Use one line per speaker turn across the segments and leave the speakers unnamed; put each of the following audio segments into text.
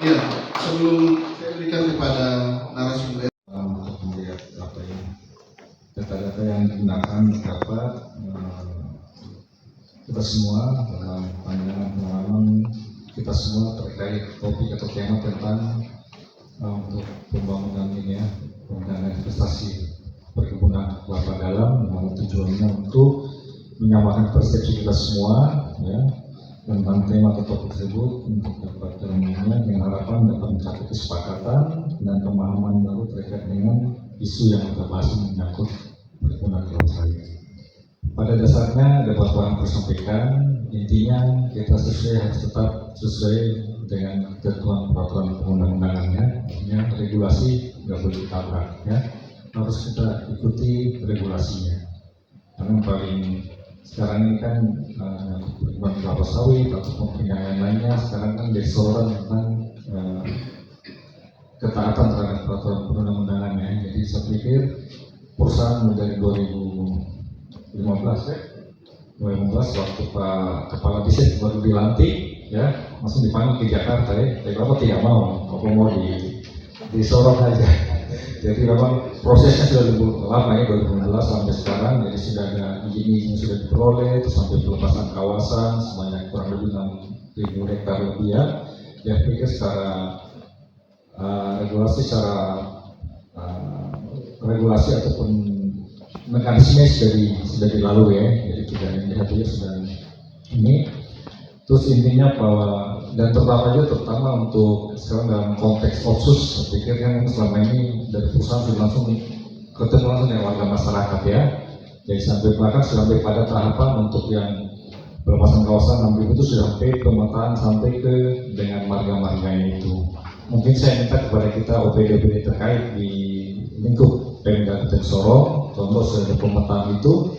Iya, sebelum saya berikan kepada narasumber
untuk melihat apa ya data-data yang digunakan dapat kita semua dalam pandangan pengalaman kita semua terkait topik atau tema tentang untuk pembangunan ini ya, pembangunan investasi perkebunan kelapa dalam, dengan tujuannya untuk menyamakan persepsi kita semua ya tentang tema atau topik tersebut untuk dapat terwujudnya dengan harapan dapat mencapai kesepakatan dan pemahaman baru terkait dengan isu yang kita bahas menyangkut perkebunan kelapa sawit. Pada dasarnya dapat Tuhan sampaikan, intinya kita harus tetap sesuai dengan ketentuan peraturan perundang-undangannya, artinya regulasi nggak boleh ditabrak ya, harus kita ikuti regulasinya. Karena paling sekarang ini kan perkebunan kelapa sawit atau pengembangan lainnya sekarang kan jadi sorotan tentang ketaatan terhadap peraturan perundang-undangannya. Jadi saya pikir perusahaan dari 2015 ya, 2015 waktu Pak Kepala Distrik baru dilantik ya, langsung dipanggil ke Jakarta ya, tapi Bapak tidak mau, Bapak mau disorot aja. Jadi memang prosesnya sudah lebih lama ya, 2016 sampai sekarang, jadi sudah ada izin yang sudah diperoleh, terus sampai pelepasan kawasan sebanyak kurang lebih 6.000 hektar lebih ya. Yang pikir secara regulasi ataupun mekanisme sudah dilalui ya, jadi tidak dilihat juga sudah ini. Terus intinya bahwa dan terutama untuk sekarang dalam konteks otsus, saya pikir kan selama ini dari perusahaan sudah langsung ketemu langsung dengan warga masyarakat ya. Jadi sampai pada tahapan untuk yang pelepasan kawasan 6.000 itu sudah sampai pemetaan sampai ke dengan marga-marganya itu. Mungkin saya minta kepada kita OPD terkait di lingkup Pemda Kabupaten Sorong, contoh sudah ada pemetaan itu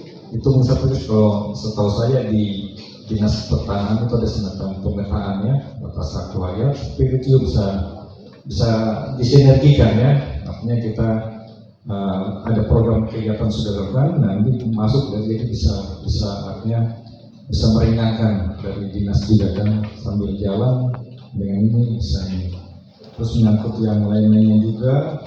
misalnya kalau setahu saya di Dinas Pertanahan itu ada semacam pemetaannya batas hak wilayah, tapi itu bisa disinergikan ya, artinya kita ada program kegiatan sudah dilakukan, nanti masuk dari itu bisa artinya bisa meringankan dari dinas juga kan sambil jalan dengan ini bisa ini. Terus menyangkut yang lainnya juga,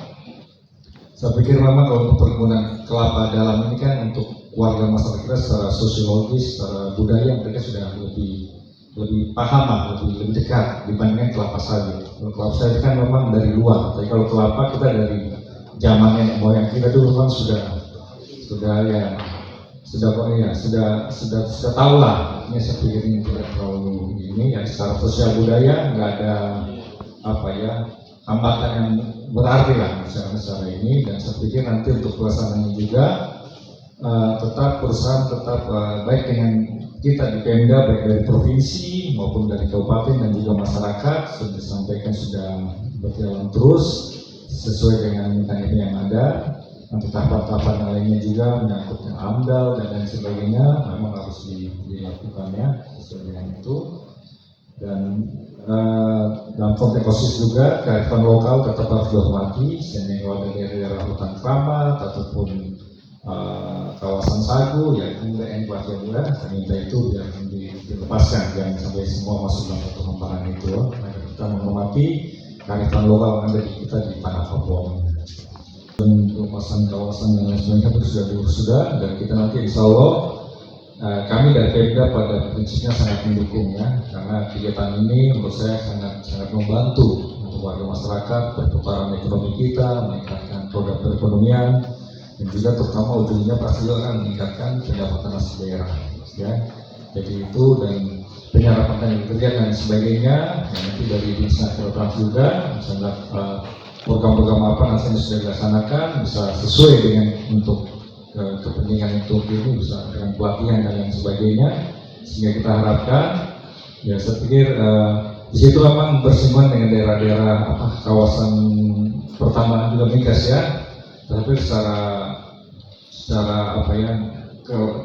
saya pikir memang kalau untuk perkebunan kelapa dalam ini kan untuk warga masyarakat kita secara sosiologis, secara budaya mereka sudah lebih paham lah, lebih dekat dibandingkan kelapa sawit. Kalau kelapa sawit kan memang dari luar, tapi kalau kelapa kita dari zaman nenek moyang kita dulu memang sudah tahu lah. Ini saya pikir ini tidak terlalu ini ya, secara sosial budaya nggak ada apa ya hambatan yang berarti lah misalnya ini, dan saya pikir nanti untuk pelaksanaannya juga perusahaan tetap baik dengan kita di Pemda, baik dari provinsi maupun dari kabupaten dan juga masyarakat sudah disampaikan sudah berjalan terus sesuai dengan mekanisme yang ada. Nanti tahapan-tahapan lainnya juga menyangkut yang AMDAL dan lain sebagainya memang harus dilakukan ya sesuai dengan itu. Dan dalam konteks OSIS juga kearifan lokal tetap harus dihormati, sehingga dari daerah hutan keramat ataupun kawasan sagu ya kemudian juga saya minta itu biar dilepaskan, jangan sampai semua masuk dalam satu hamparan itu. Maka kita menghormati kearifan lokal yang ada di kita di tanah Papua. Dan pelepasan kawasan dan lain sebagainya itu sudah dan kita nanti insya Allah kami dari Pemda pada prinsipnya sangat mendukung ya, karena kegiatan ini menurut saya sangat membantu untuk warga masyarakat, perputaran ekonomi kita, meningkatkan produk perekonomian, dan juga terutama ujungnya pasti akan meningkatkan pendapatan asli daerah ya. Jadi itu dan penyerapan kerja dan sebagainya yang nanti dari Dinas Pertanian juga misalnya program-program apa nanti sudah dilaksanakan bisa sesuai dengan untuk kepentingan itu ini, bisa dengan pelatihan dan lain sebagainya, sehingga kita harapkan ya saya pikir di situ memang bersinggungan dengan daerah-daerah kawasan pertambangan juga migas ya, tapi secara apa ya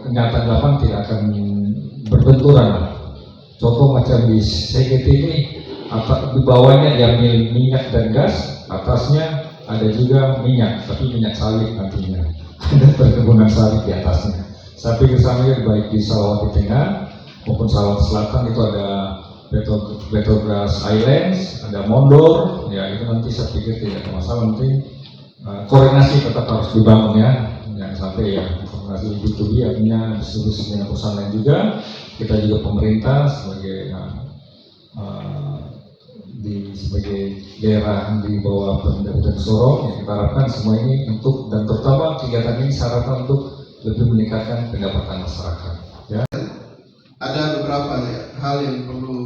kenyataan lapangan tidak akan berbenturan. Contoh macam di CGT ini di bawahnya diambil minyak dan gas, atasnya ada juga minyak tapi minyak sawit nantinya. Ada perkebunan sawit di atasnya. Saya pikir sama baik di Sulawesi Tengah maupun Sulawesi Selatan itu ada Petrobras Islands, ada Mondor, ya itu nanti saya pikir tidak ada masalah, nanti koordinasi tetap harus dibangun ya, jangan sampai ya koordinasi B2B artinya distribusi dengan perusahaan lain juga, kita juga pemerintah sebagai sebagai daerah di bawah Pemda Sorong, ya kita harapkan semua ini untuk, dan terutama kegiatan ini syaratnya untuk lebih meningkatkan pendapatan masyarakat. Ya.
Ada beberapa hal yang perlu